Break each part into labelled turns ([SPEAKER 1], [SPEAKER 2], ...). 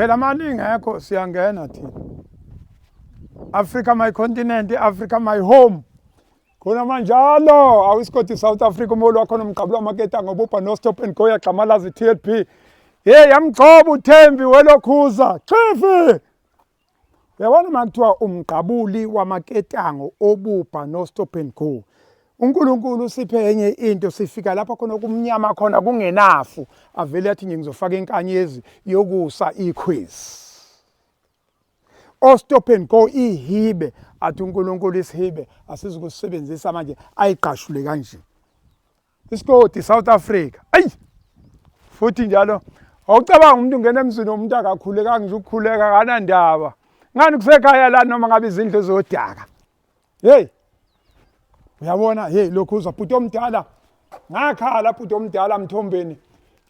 [SPEAKER 1] Phela mali ingekho siyangena thina. Africa my continent, Africa my home. Khona manjalo awisigodi South Africa umholi wakho nomgqabula wamaketa ngobupha no stop and go yagxamalazi TLP. Hey yamgcoba uThembi welokhuza. Chifi. Uyabona makuthiwa umgqabuli wamaketango obupha no stop and go. uNkulunkulu usiphe enye into sifika lapha khona kumnyama khona kungenafu avele athi ngizofaka inkanyezi yokusa iquiz. O stop and go ihibe athi uNkulunkulu isihibe asizukusebenzisa manje ayiqashule kanje. Isigodi South Africa. Ayi. Futhi njalo awucabanga umuntu ungena emzini womuntu akakhuleka nje ukukhuleka kana ndaba. Ngani kusekhaya la noma ngabe izindlu zodaka. Hey. Uyabona hey lokhu uza bhuti omdala. Ngakhala bhuti omdala Mthombeni.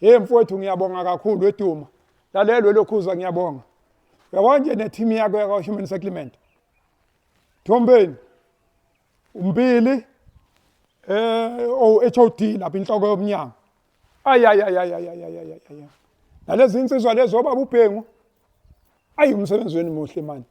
[SPEAKER 1] Hey mfowethu ngiyabonga kakhulu weduma. Lalelo lokhu uza ngiyabonga. Uyabona nje neteam yakho yakwa Human Settlement. Mthombeni. Umbili HOD lapha inhloko yomnyango. Ay. Nalezi insizwa lezo obaba uBhengu. Ayi umsebenzi wenu muhle manje.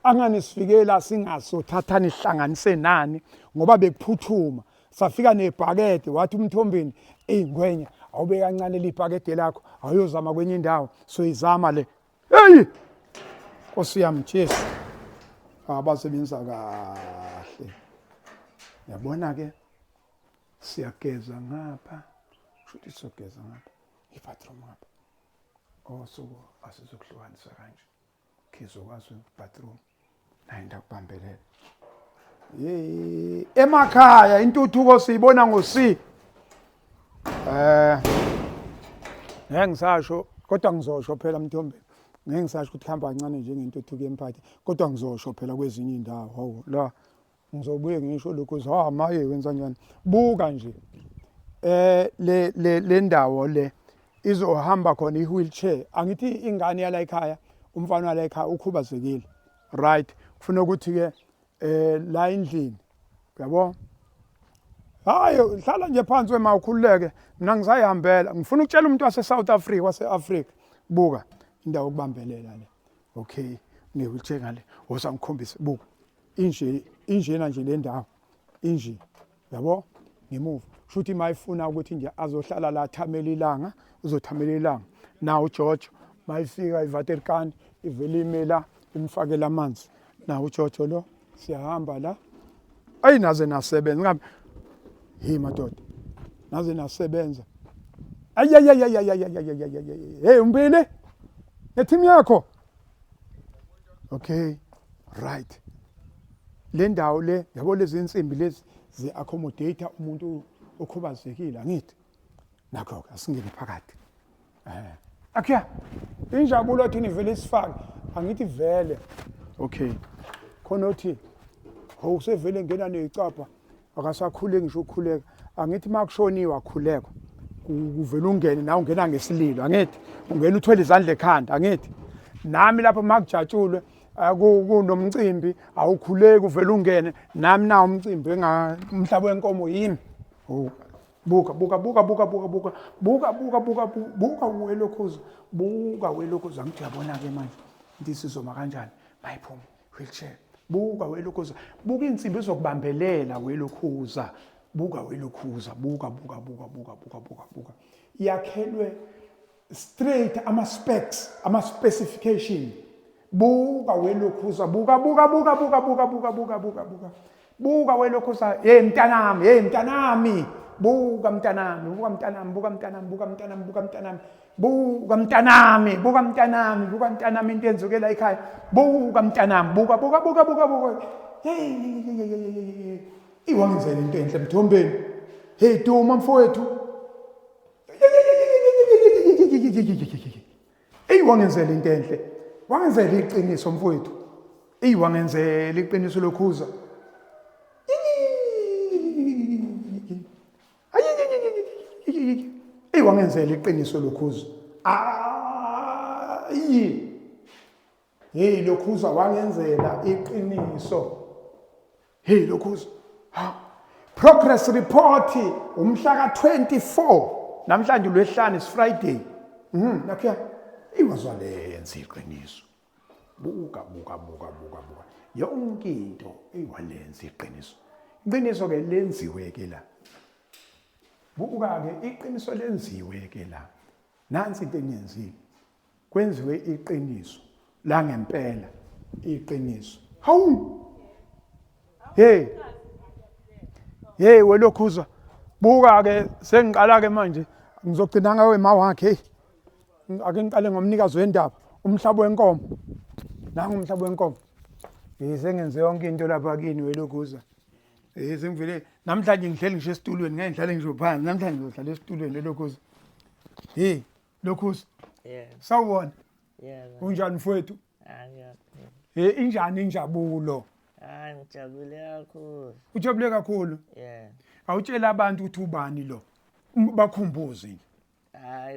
[SPEAKER 1] Angani sifikela singasothathana ihlanganise nani ngoba bekuphuthuma. Safika nebhakede wathi uMthombeni eyingwenya awube kancane libhakede lakho awuyozama kwenye indawo so izama le. Hey! Nkosi yami Jesu. Abasebenza kahle. Yabona ke siyageza ngapha. Futhi siyogeza ngapha. Ibathroom ngapha. So asizokuhlukanisa kanje. Khizokwazi bathroom nayinda kubambelela. Emakhaya intuthuko siyibona ngosi. Ngeke ngisasho kodwa ngizosho phela Mthombeni. Ngeke ngisasho ukuthi hamba kancane njengentuthuko yemphathi kodwa ngizosho phela kwezinye indawo. Hawu la ngizobuye ngisho lokho maye wenza njani. Buka nje. Le ndawo le izohamba khona i-wheelchair. Angithi ingane yala ekhaya umfana wala ekhaya ukhubazekile. Right. Kufuna ukuthi ke la endlini. Uyabo? Hayi hlala nje phansi wema ukhululeke. Mina ngisayihambela. Ngifuna ukutshela umuntu wase-South Africa wase-Africa. Buka indawo okubambelela le. Okay. Ne-wheelchair ngale. Woza ngikhombise buka. Injena nje le ndawo. Inje. Yabo? Ngemuva. Futhi mayifuna ukuthi nje azohlala la thamela ilanga, uzothamela ilanga. Nawu George mayifika iVaterkand ivele la imfakela amanzi. Nawu George lo siyahamba la. Ayi naze nasebenza ngabe. Hey madoda. Naze nasebenza. Ay. Hey umbili. Neteam yakho. Okay. Right. Le ndawo le yabo lezi insimbi lezi zi-accommodate umuntu okhubazekile angithi nakho asingene phakathi akya injabulo thini vele sifaka angithi vele okay khona uthi usevele ngena necapha akasakhule ngisho ukukhuleka angithi makushoniwa akhuleka kuvela ungene nawe ungena ngesililo angithi ungena uthwele izandla ekhanda angithi nami lapho makujatshulwe kunomcimbi awukhuleki uvela ungene nami na umcimbi umhlaba wenkomo yimi buka welokhuza welokhuza ngithi yabona ke manje into sizoma kanjani mayiphuma wheelchair buka welokhuza buka insimbi izokubambelela welokhuza buka welokhuza buka yakhelwe straight ama specs ama specification buka welokhuza buka welokhuza mntanami buka mntanami into enzukela ekhaya buka mntanami buka hey iwangenzela into enhle Mthombeni hey Duma mfowethu iwangenzela into enhle wangenzela iqiniso mfowethu wangenzela iqiniso lokhuza wangenzela iqiniso lokhuza hey lokhuza wangenzela iqiniso hey lokhuza progress report umhla ka 24 namhlanje lwesihlanu is Friday nakho iwazalenza iqiniso buka yonke into iwalenza iqiniso ke lenziwe ke la buka ke iqiniso lenziwe ke la nansi into eniyenzile kwenziwe iqiniso la ngempela iqiniso hawu hey welokhuza buka ke sengiqala ke manje ngizogcina ngawe ma wakhe ake ngiqale ngomnikazi wendaba umhlaba wenkomo nanga umhlaba wenkomo sengenze yonke into lapha kini welokhuza sengivele namhlanje ngihleli ngisho esitulweni ngeke ngihlale ngisho phansi namhlanje ngizohlala esitulweni welokhuza lokhuza sawubona unjani mfowethu injani injabulo
[SPEAKER 2] ngijabule kakhulu.
[SPEAKER 1] Ujabule kakhulu? Awutshela abantu ukuthi ubani lo? Bakhumbuze.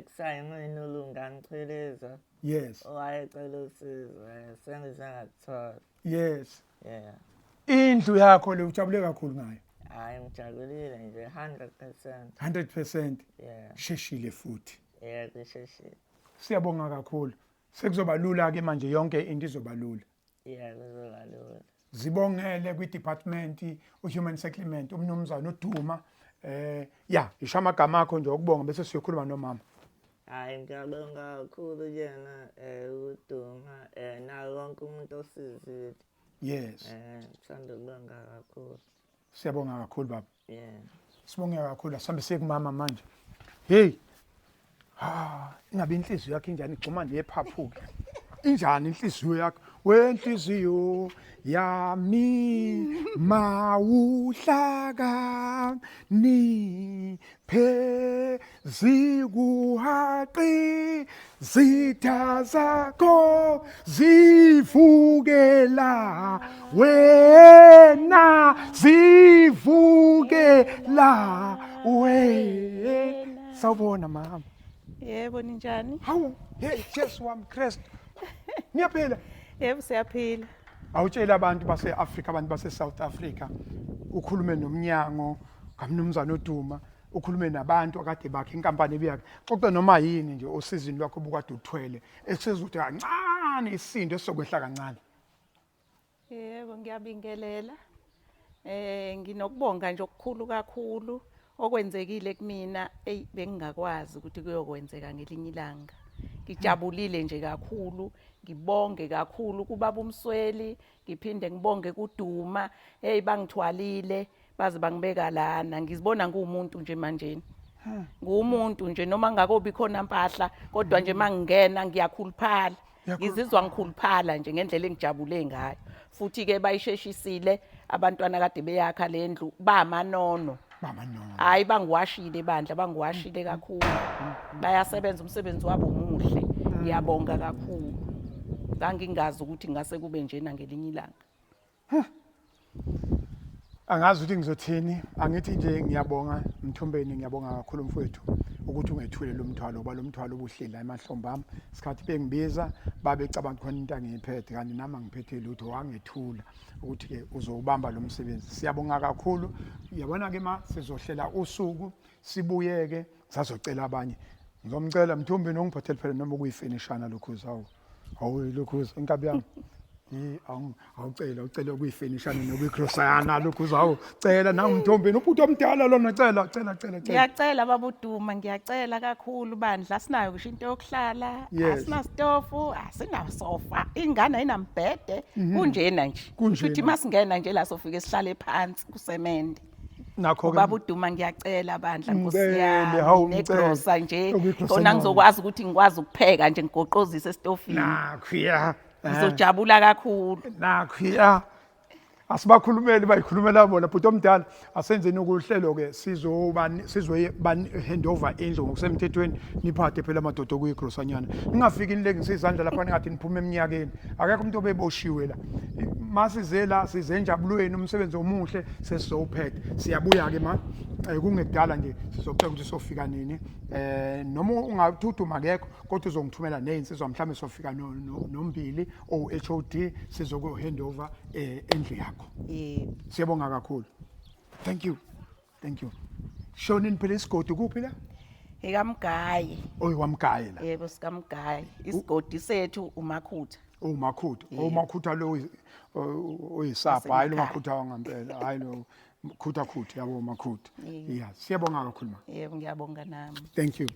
[SPEAKER 2] Kusayinqinulunga ngicheleza.
[SPEAKER 1] Yes.
[SPEAKER 2] Owayecela usizo, sengizangathola.
[SPEAKER 1] Yes. Indlu yakho le ujabule kakhulu ngayo?
[SPEAKER 2] Ngijabulile nje 100%.
[SPEAKER 1] 100%? Sheshile futhi.
[SPEAKER 2] Kusheshile.
[SPEAKER 1] Siyabonga kakhulu. Sekuzoba lula ke manje yonke into izoba lula.
[SPEAKER 2] Kuzoba lula.
[SPEAKER 1] Zibongele kwi-department u-human settlement umnumzana uDuma isho amagama akho nje ukubonga bese siyokhuluma nomama.
[SPEAKER 2] Ngiyabonga kakhulu yena uDuma nawo wonke umuntu osizile.
[SPEAKER 1] Yes.
[SPEAKER 2] Ngithanda ukubonga kakhulu.
[SPEAKER 1] Siyabonga kakhulu baba. Sibonge kakhulu asihambe siye kumama manje. Ingabe inhliziyo yakho injani igcuma nephaphu ke. Injani inhliziyo yakho? Wenhliziyo yami mawuhlaka ni phezikuhaqi zitha zakho zivukela wena zivukela wena. Sawubona mama.
[SPEAKER 3] Yebo ninjani?
[SPEAKER 1] Hawu Jesu wami Christ. Niyaphila?
[SPEAKER 3] Yebo siyaphila.
[SPEAKER 1] Awutshela abantu base-Afrika abantu base-South Africa ukhulume nomnyango kamnumzana uDuma ukhulume nabantu akade bakhe inkampani ebiyakhe xoxa noma yini nje osizini lwakho obukade uthwele esizothi kancane isindo esizokwehla kancane.
[SPEAKER 3] Yebo ngiyabingelela. Nginokubonga nje okukhulu kakhulu okwenzekile kumina bengingakwazi ukuthi kuyokwenzeka ngelinye ilanga. Ngijabulile nje kakhulu, ngibonge kakhulu kubaba uMsweli, ngiphinde ngibonge kuDuma, bangithwalile baze bangibeka lana. Ngizibona ngumuntu nje manje. Ngumuntu nje noma ngakobi khona impahla, kodwa nje mangingena ngiyakhuluphala. Ngizizwa ngikhuluphala nje ngendlela engijabule ngayo. Futhi ke bayisheshisile abantwana kade beyakha lendlu bamanono. Hayi bangiwashile bandla bangiwashile kakhulu. Bayasebenza umsebenzi wabo omuhle. Ngiyabonga kakhulu. Ngingazi ukuthi ngase kube njena ngelinye ilanga.
[SPEAKER 1] Angazi ukuthi ngizothini, angithi nje ngiyabonga Mthombeni, ngiyabonga kakhulu mfowethu ukuthi ungethule lo mthwalo ngoba lo mthwalo obuhlela emahlombe ami. Isikhathi bengibiza babecabanga khona into angiyiphethe kanti nami ngiphethe lutho wangethula ukuthi ke uzobamba lo msebenzi. Siyabonga kakhulu. Uyabona ke ma sizohlela usuku sibuyeke sazocela abanye. Ngizomcela Mthombeni ongiphathele phela noma kuyifinishana lokho zawo. Hawu lokho inkabi yami. Awucela ukuyifinishana nokuyikrosana lokho zawo. Cela nami Mthombeni ubhuti omdala lona cela.
[SPEAKER 3] Ngiyacela baba uDuma, ngiyacela kakhulu bandla sinayo kusho into yokuhlala, asinasitofu, asinasofa, ingane ayinambhede, kunjena nje. Futhi masingena nje la sofika sihlale phansi kusemende.
[SPEAKER 1] Nakho ke
[SPEAKER 3] baba uDuma ngiyacela bandla Nkosi yami nekrosa nje khona ngizokwazi ukuthi ngikwazi ukupheka nje ngigoqozise esitofini.
[SPEAKER 1] Nakho
[SPEAKER 3] ngizojabula kakhulu.
[SPEAKER 1] Nakho asibakhulumeli bayikhulumela bona bhuti omdala asenzeni ukuhlelo ke sizoba handover indlu ngokusemthethweni niphathe phela amadoda okuyigrosanyana ningafiki inileke ngisizandla lapha ningathi niphuma eminyakeni akekho umuntu obeboshiwe la masize la sizenjabulweni umsebenzi omuhle sesizowuphethe siyabuya ke ma kungekudala nje sizobheka ukuthi sofika nini noma ungathuthuma akekho kodwa uzongithumela nezinsizwa mhlawumbe sofika nombili HOD sizoku handover endlu yakho. Siyabonga kakhulu. Thank you. Shonini phela isigodi kuphi la?
[SPEAKER 3] ekamgayi
[SPEAKER 1] oyikwamgaye la.
[SPEAKER 3] yebo sikamgayi isigodi sethu umakhutha
[SPEAKER 1] Umakhutha. Umakhutha lo oyisapha hayi lo makhutha wangampela. Hayi lo khutha yabo makhutha. Yeah, siyabonga kakhulu ma.
[SPEAKER 3] yebo ngiyabonga nami
[SPEAKER 1] Thank you.